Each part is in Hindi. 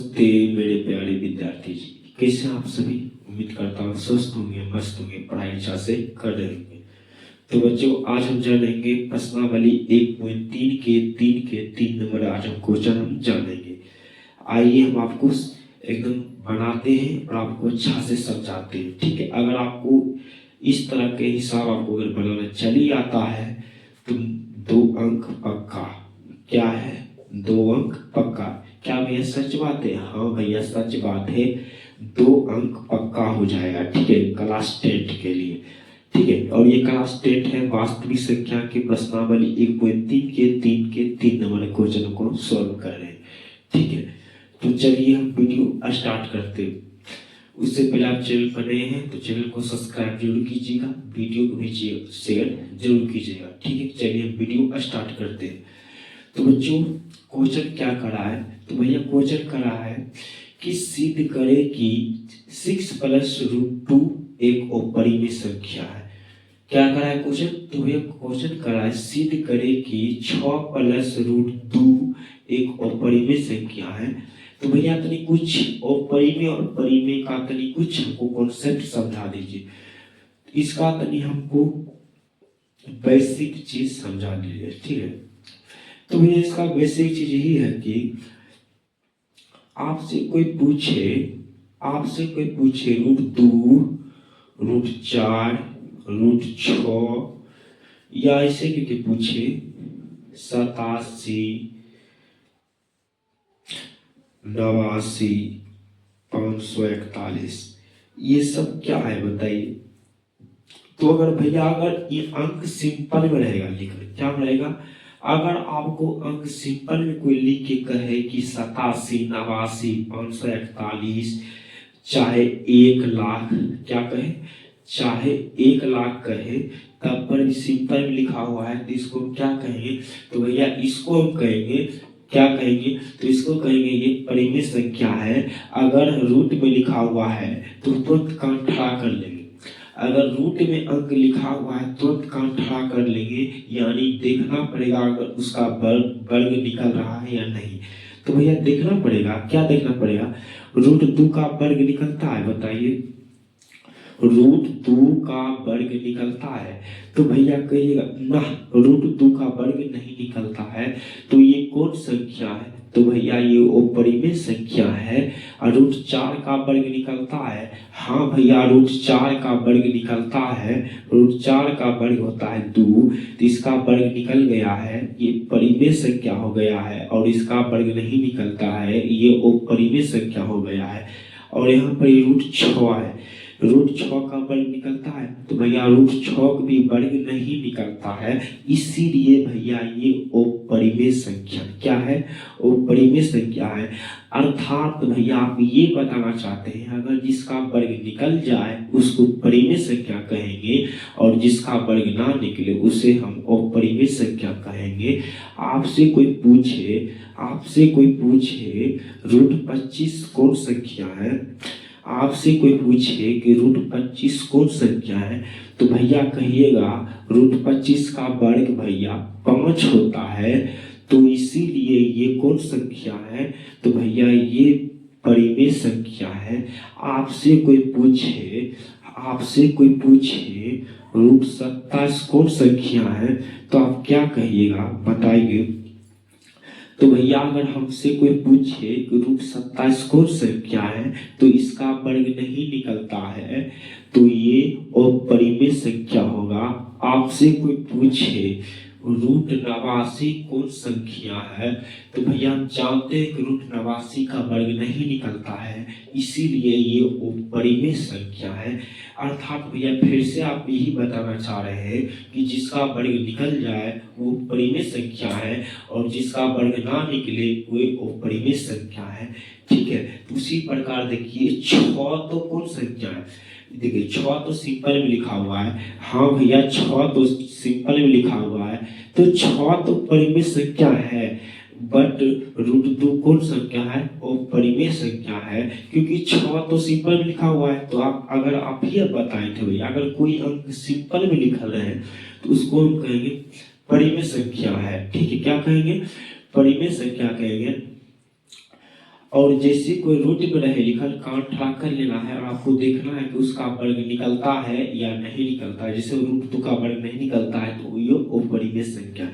नमस्ते मेरे प्यारे विद्यार्थी जी, कैसे हैं आप सभी। उम्मीद करता हूँ स्वस्थ होंगे, मस्त होंगे, पढ़ाई अच्छा से कर रहे होंगे। तो बच्चों, आज हम जानेंगे प्रश्नावली 1.3 के 3 नंबर। आज हम क्वेश्चन जानेंगे। आइए हम आपको एकदम बनाते हैं और आपको अच्छा से समझाते हैं, ठीक है। अगर आपको इस तरह के हिसाब आपको अगर बनाना चली आता है तो 2 अंक पक्का। क्या है? 2 अंक पक्का। क्या भैया सच बात है? हाँ भैया सच बात है, 2 अंक पक्का हो जाएगा, ठीक है, क्लास 10 के लिए, ठीक है। और ये क्लास 10 है वास्तविक संख्या के प्रश्नावली 1.3 के 3 नंबर क्वेश्चन को सॉल्व कर रहे हैं, ठीक है। तो चलिए हम वीडियो स्टार्ट करते हैं। उससे पहले आप चैनल पर नए हैं तो चैनल को सब्सक्राइब जरूर कीजिएगा, वीडियो को भी शेयर जरूर कीजिएगा, ठीक है। चलिए हम वीडियो स्टार्ट करते हैं। तो बच्चों, क्वेश्चन क्या करा है? तो भैया क्वेश्चन करा है कि सिद्ध करे कि 6 प्लस रूट 2 एक अपरिमेय संख्या है। क्या करा है क्वेश्चन? तो भैया क्वेश्चन करा है सिद्ध करे कि 6 प्लस रूट 2 एक अपरिमेय संख्या है। तो भैया तनी कुछ अपरिमेय और परिमेय का तनी कुछ हमको कॉन्सेप्ट समझा दीजिए। इसका तनी हमको बेसिक चीज समझा दीजिए, ठीक है। तो भैया इसका बेसिक चीज यही है कि आपसे कोई पूछे रूट 2, रूट 4, रूट 6 या ऐसे करके पूछे 87, 89, 541, ये सब क्या है बताइए। तो अगर भैया अगर ये अंक सिंपल में रहेगा, लिखना क्या रहेगा? अगर आपको अंक सिंपल में कोई लिख के कहे कि 87, 89, 541, चाहे 1 लाख, क्या कहे, चाहे 1 लाख कहे, तब पर सिंपल में लिखा हुआ है तो इसको क्या कहेंगे? तो भैया इसको हम कहेंगे, क्या कहेंगे? तो इसको कहेंगे ये परिमेय संख्या है। अगर रूट में लिखा हुआ है तो तुरंत कान खड़ा कर लेंगे। अगर रूट में अंक लिखा हुआ है तुरंत कान खड़ा कर लेंगे, यानी देखना पड़ेगा अगर उसका वर्ग निकल रहा है या नहीं। तो भैया देखना पड़ेगा, क्या देखना पड़ेगा? रूट 2 का वर्ग निकलता है, बताइए। रूट 2 का वर्ग निकलता है तो भैया कहिएगा ना, रूट 2 का वर्ग नहीं निकलता है। तो ये कौन संख्या है? तो भैया ये अपरिमेय संख्या है। और रूट 4 का वर्ग निकलता है। हाँ भैया रूट 4 का वर्ग निकलता है। रूट 4 का वर्ग होता है 2, तो इसका वर्ग निकल गया है, ये परिमेय संख्या हो गया है। और इसका वर्ग नहीं निकलता है, ये अपरिमेय संख्या हो गया है। और यहाँ पर रूट 6 है, रूट 6 का वर्ग निकलता है। तो भैया रूट 6 का भी वर्ग नहीं निकलता है, इसीलिए भैया ये अपरिमेय संख्या क्या है? अपरिमेय संख्या है। अर्थात भैया आप ये बताना चाहते हैं अगर जिसका वर्ग निकल जाए उसको परिमेय संख्या कहेंगे, और जिसका वर्ग ना निकले उसे हम अपरिमेय संख्या कहेंगे। आपसे कोई पूछे रूट 25 कौन संख्या है, आपसे कोई पूछे कि रूट 25 कौन संख्या है, तो भैया कहिएगा रूट 25 का वर्ग भैया 5 होता है, तो इसीलिए ये कौन संख्या है? तो भैया ये परिमेय संख्या है। आपसे कोई पूछे रूट 27 कौन संख्या है, तो आप क्या कहिएगा बताइए। तो भैया अगर हमसे कोई पूछे कि रूट 27 कौन संख्या है तो इसका वर्ग नहीं निकलता है, तो ये अपरिमेय संख्या होगा। आपसे कोई पूछे रूट 89 कौन संख्या है, तो भैया हम जानते हैं कि रूट 89 का वर्ग नहीं निकलता है, इसीलिए ये अपरिमेय संख्या है। अर्थात भैया फिर से आप यही बताना चाह रहे हैं कि जिसका वर्ग निकल जाए वो परिमेय संख्या है, और जिसका वर्ग ना निकले वो अपरिमेय संख्या है, ठीक है। तो उसी प्रकार देखिए 6 तो कौन संख्या है? देखिए 6 तो सिंपल में लिखा हुआ है। हाँ भैया 6 तो सिंपल में लिखा हुआ है, तो 6 तो परिमेय संख्या है, बट रूट 2 कौन संख्या है? वो परिमेय संख्या है, क्योंकि 6 तो सिंपल में लिखा हुआ है। तो आप ही बताए थे भैया अगर कोई अंक सिंपल में लिखा है तो उसको हम कहेंगे परिमेय संख्या है, ठीक है। क्या कहेंगे? परिमेय संख्या कहेंगे। और जैसे कोई रूट में रहे लिखल कान ठड़ा कर लेना है और आपको देखना है कि उसका वर्ग निकलता है या नहीं निकलता है। जैसे रूट 2 का वर्ग नहीं निकलता है तो ये अपरिमेय संख्या है।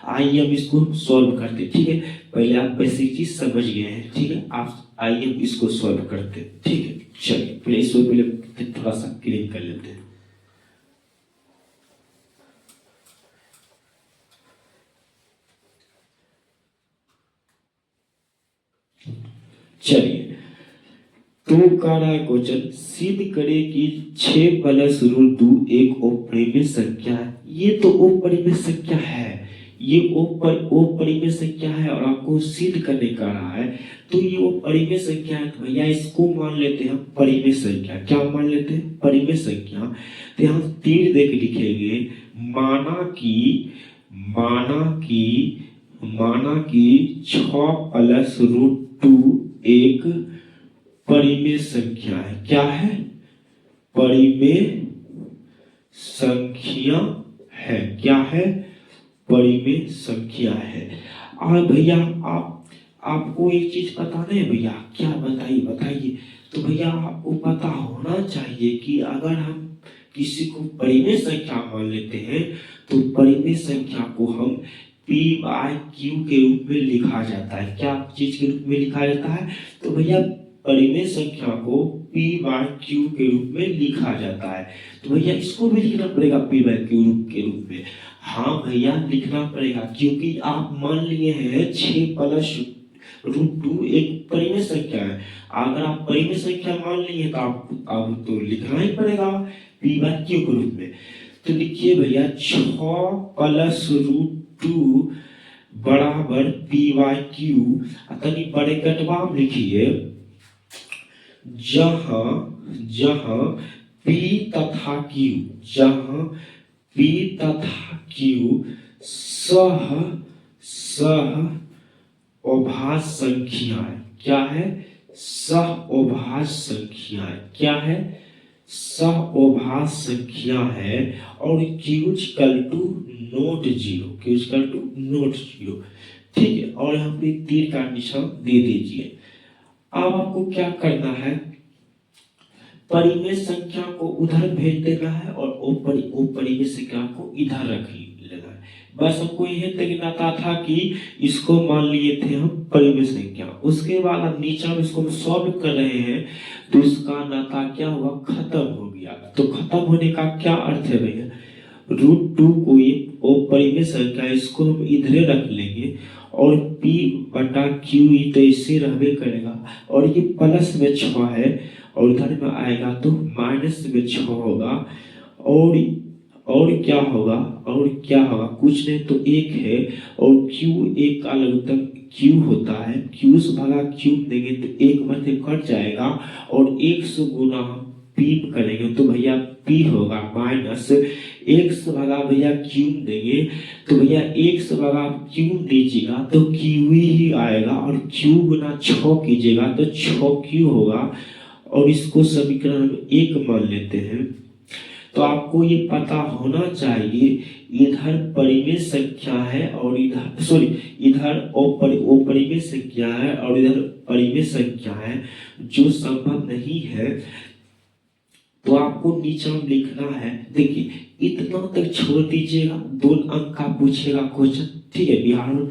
आइए हम इसको सॉल्व करते हैं, ठीक है। पहले आप बेसिक चीज समझ गए हैं, ठीक है। आप आइए हम इसको सॉल्व करते हैं, ठीक है। चलिए पहले इसको पहले थोड़ा सा क्लीन कर लेते हैं। चलिए तो कह रहा है क्वेश्चन, सिद्ध करे कि 6 प्लस रूट 2 एक अपरिमेय संख्या है। ये तो अपरिमेय संख्या है, ये अपरिमेय संख्या है और आपको सिद्ध करने का रहा है तो ये अपरिमेय संख्या है। तो भैया इसको मान लेते हैं परिमेय संख्या। क्या मान लेते हैं? परिमेय संख्या। तो हम तीर देख लिखेंगे, माना कि 6 प्लस रूट 2 एक परिमेय संख्या है। क्या है? परिमेय संख्या है। क्या है? परिमेय संख्या है। और भैया आपको एक चीज पता नहीं भैया? क्या बताइए। तो भैया आपको पता होना चाहिए कि अगर हम किसी को परिमेय संख्या मान लेते हैं तो परिमेय संख्या को हम p/q के रूप में लिखा जाता है। क्या चीज के रूप में लिखा जाता है? तो भैया परिमेय संख्या को p/q के रूप में लिखा जाता है। तो भैया इसको भी लिखना पड़ेगा p/q के रूप में। हाँ भैया लिखना पड़ेगा, क्योंकि आप मान लिए हैं 6 प्लस रूट 2 एक परिमेय संख्या है। अगर आप परिमेय संख्या मान लिए तो आप तो लिखना ही पड़ेगा p/q के रूप में। तो लिखिए भैया 6 प्लस रूट 2 बराबर p/q। तनी बड़े कटवा में लिखिए, जहां p तथा q सह अभाज्य संख्या है। क्या है? सह अभाज्य संख्या है। क्या है? सह अभाज्य संख्या है। और q = नॉट जीरो, ठीक है। और यहाँ पे तीर का निशान दे दीजिए। अब आपको क्या करना है, परिमेय संख्या को उधर भेज देना है और अपरिमेय संख्या को इधर रख लेना है। बस हमको यह देखना था कि इसको मान लिए थे हम परिमेय संख्या। उसके बाद हम नीचे हम इसको सॉल्व कर रहे हैं तो इसका नाता क्या हुआ? खत्म हो गया। तो खत्म होने का क्या अर्थ है भैया? रूट 2 को ये अपरिमेय संख्या, इसको हम इधरे रख लेंगे और p/q तो इससे रहबे करेगा। और ये प्लस में 6 है और इधर में आएगा तो माइनस में 6 होगा। और क्या होगा? कुछ नहीं तो 1 है। और q एक का लघुत्तम q होता है। q से भागा q देंगे तो 1 मध्य कट जाएगा और 1 से गुना हम p करेंगे तो भैया p होगा माइनस 1 से भागा भैया q देंगे तो भैया 1 से भागा q दीजिएगा तो q ही आएगा। और q गुना 6 कीजिएगा तो 6q होगा। और इसको समीकरण 1 मान लेते हैं। तो आपको ये पता होना चाहिए, इधर परिमेय संख्या है और इधर अपरिमेय संख्या है और इधर परिमेय संख्या है, जो संभव नहीं है। तो आपको नीचे में लिखना है, देखिए इतना तक छोड़ दीजिएगा। 2 अंक का पूछेगा क्वेश्चन, ठीक है। बिहार में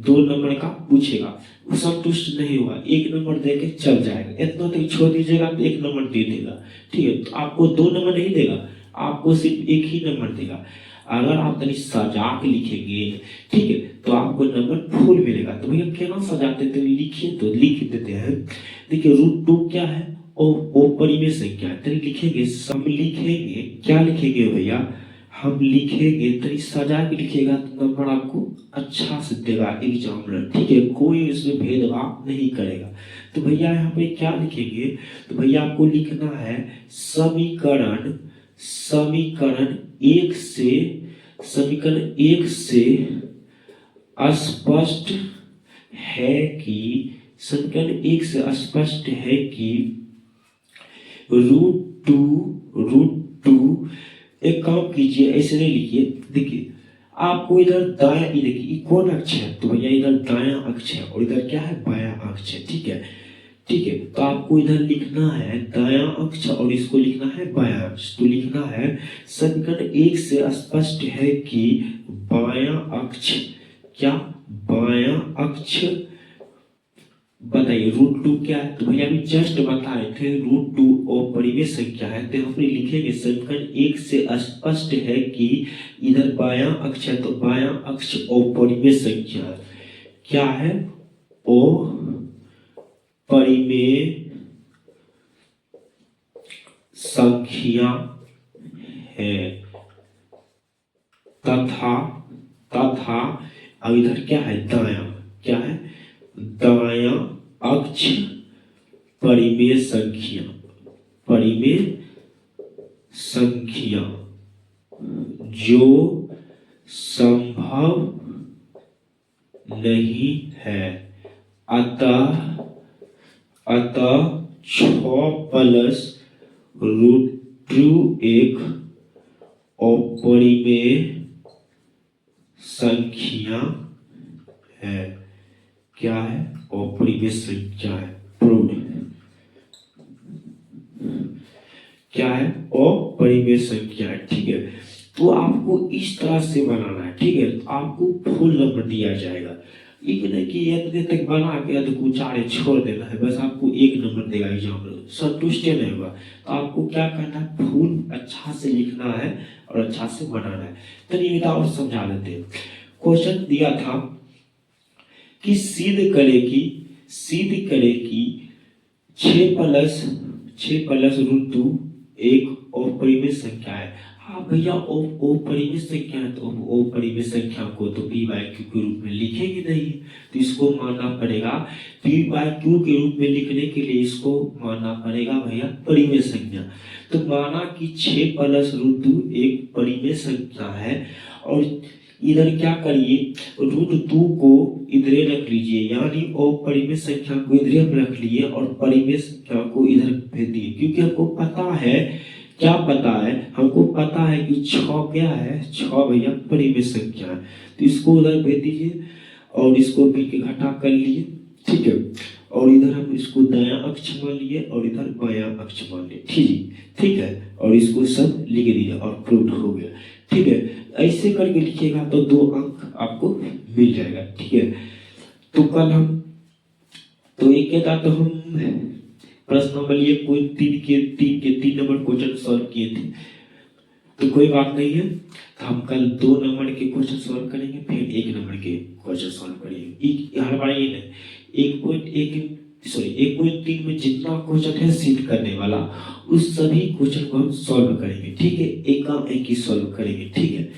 2 नंबर का पूछेगा, संतुष्ट नहीं हुआ 1 नंबर देके चल जाएगा। इतना तक छोड़ दीजिएगा तो 1 नंबर दे देगा, ठीक है। तो आपको 2 नंबर नहीं देगा, आपको सिर्फ 1 ही नंबर देगा। अगर आप तनी सजा के लिखेंगे, ठीक है, तो आपको नंबर फुल मिलेगा। तो भैया क्या सजाते थे? लिखिए तो लिख देते हैं। देखिए रूट 2 क्या है? अपरिमेय संख्या। तरी लिखेंगे, हम लिखेंगे क्या लिखेंगे भैया? हम लिखेंगे तरी सजा के लिखेगा तो नंबर आपको अच्छा से देगा एग्जामिनर, ठीक है। कोई इसमें भेदभाव नहीं करेगा। तो भैया यहाँ पे क्या लिखेंगे? तो भैया आपको लिखना है समीकरण 1 से स्पष्ट है कि रूट टू एक काम कीजिए, ऐसे नहीं लिखिए। देखिए आपको इधर दायां, ये देखिए कौन अक्ष है? तो भैया इधर दायां अक्ष है और इधर क्या है? बायां अक्ष है, ठीक है। ठीक है। तो आपको इधर लिखना है दायां अक्ष और इसको लिखना है बायां अक्ष। तो लिखना है समीकरण 1 से स्पष्ट है कि बायां अक्ष क्या, बायां अक्ष बताइए √2 क्या है। तो भैया अभी जस्ट बताए थे √2 अपरिमेय संख्या है। तो हम लिखेंगे समीकरण 1 से स्पष्ट है कि इधर बायां अक्ष है, तो बायां अक्ष अपरिमेय संख्या है। क्या है? अपरिमेय संख्या है तथा अब इधर क्या है? दायां, क्या है? दायां अक्ष परिमेय संख्या, परिमेय संख्या जो संभव नहीं है। अतः 6 + √2 एक अपरिमेय संख्या है। क्या है? अपरिमेय संख्या है। प्रूव क्या है? अपरिमेय संख्या है। ठीक है। तो आपको इस तरह से बनाना है। ठीक है। तो आपको फुल नंबर दिया जाएगा, एक नहीं कि इतने तक बना के अधकुचारे छोड़ देना है, बस आपको 1 नंबर देगा एग्जाम में, संतुष्ट नहीं होगा। तो आपको क्या करना है? फुल अच्छा से लिखना है और अच्छा से बनाना है। तो ये और समझा देते हैं। क्वेश्चन दिया था कि सिद्ध करे कि 6 + √2 एक अपरिमेय संख्या है। हाँ भैया अपरिमेय संख्या है, तो अपरिमेय संख्या को तो p/q के रूप में लिखेंगे नहीं, तो इसको मानना पड़ेगा p/q के रूप में लिखने के लिए इसको मानना पड़ेगा भैया परिमेय संख्या। तो माना कि 6 + √2 एक परिमेय संख्या है और इधर क्या करिए √2 को इधर रख लीजिए, यानी अपरिमेय संख्या को इधर रख लिए और परिमेय संख्या को इधर भेज दिए, क्योंकि हमको पता है, क्या पता है? हमको पता है कि 6 क्या है? 6 भैया परिमेय संख्या है। तो इसको उधर भेज दीजिए और इसको भी के घटा कर लिए। ठीक है। और इधर हम इसको दायां अक्ष मान लिए और इधर बायां अक्ष मान लिए। ठीक है। और इसको सब लिख दीजिए और प्रूफ हो गया। ठीक है। ऐसे करके लिखिएगा तो 2 अंक आपको मिल जाएगा। ठीक है। तो कल हम तो एक के साथ हम प्रश्न नंबर लिए कोई 3 नंबर क्वेश्चन सॉल्व किए थे, तो कोई बात नहीं है। तो हम कल 2 नंबर के क्वेश्चन सॉल्व करेंगे, फिर 1 नंबर के क्वेश्चन सॉल्व करेंगे। हर बार ये नहीं 1.3 में जितना क्वेश्चन है सिद्ध करने वाला, उस सभी क्वेश्चन को हम सॉल्व करेंगे। ठीक है। एक ही सॉल्व करेंगे। ठीक है।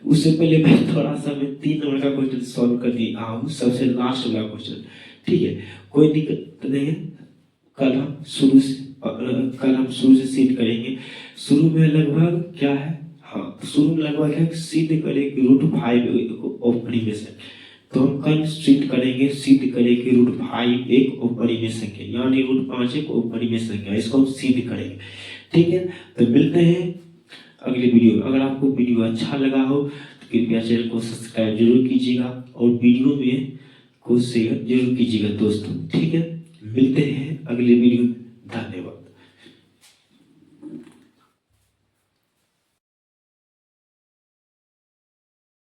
उससे पहले मैं थोड़ा सा 3 नंबर का क्वेश्चन सॉल्व कर दिया हूँ, सबसे लास्ट वाला क्वेश्चन। ठीक है। कोई दिक्कत नहीं है। कल हम शुरू से सिद्ध करेंगे। शुरू में लगभग क्या है? हाँ, शुरू में लगभग है सिद्ध करेंगे √5 अपरिमेय संख्या। तो हम कल सिद्ध करेंगे √5 एक अपरिमेय संख्या, यानी √5 एक अपरिमेय संख्या, इसको हम सिद्ध करेंगे। ठीक है। तो मिलते हैं अगले वीडियो में। अगर आपको वीडियो अच्छा लगा हो तो कृपया चैनल को सब्सक्राइब जरूर कीजिएगा और वीडियो में को शेयर जरूर कीजिएगा दोस्तों। ठीक है। मिलते हैं अगले वीडियो में। धन्यवाद।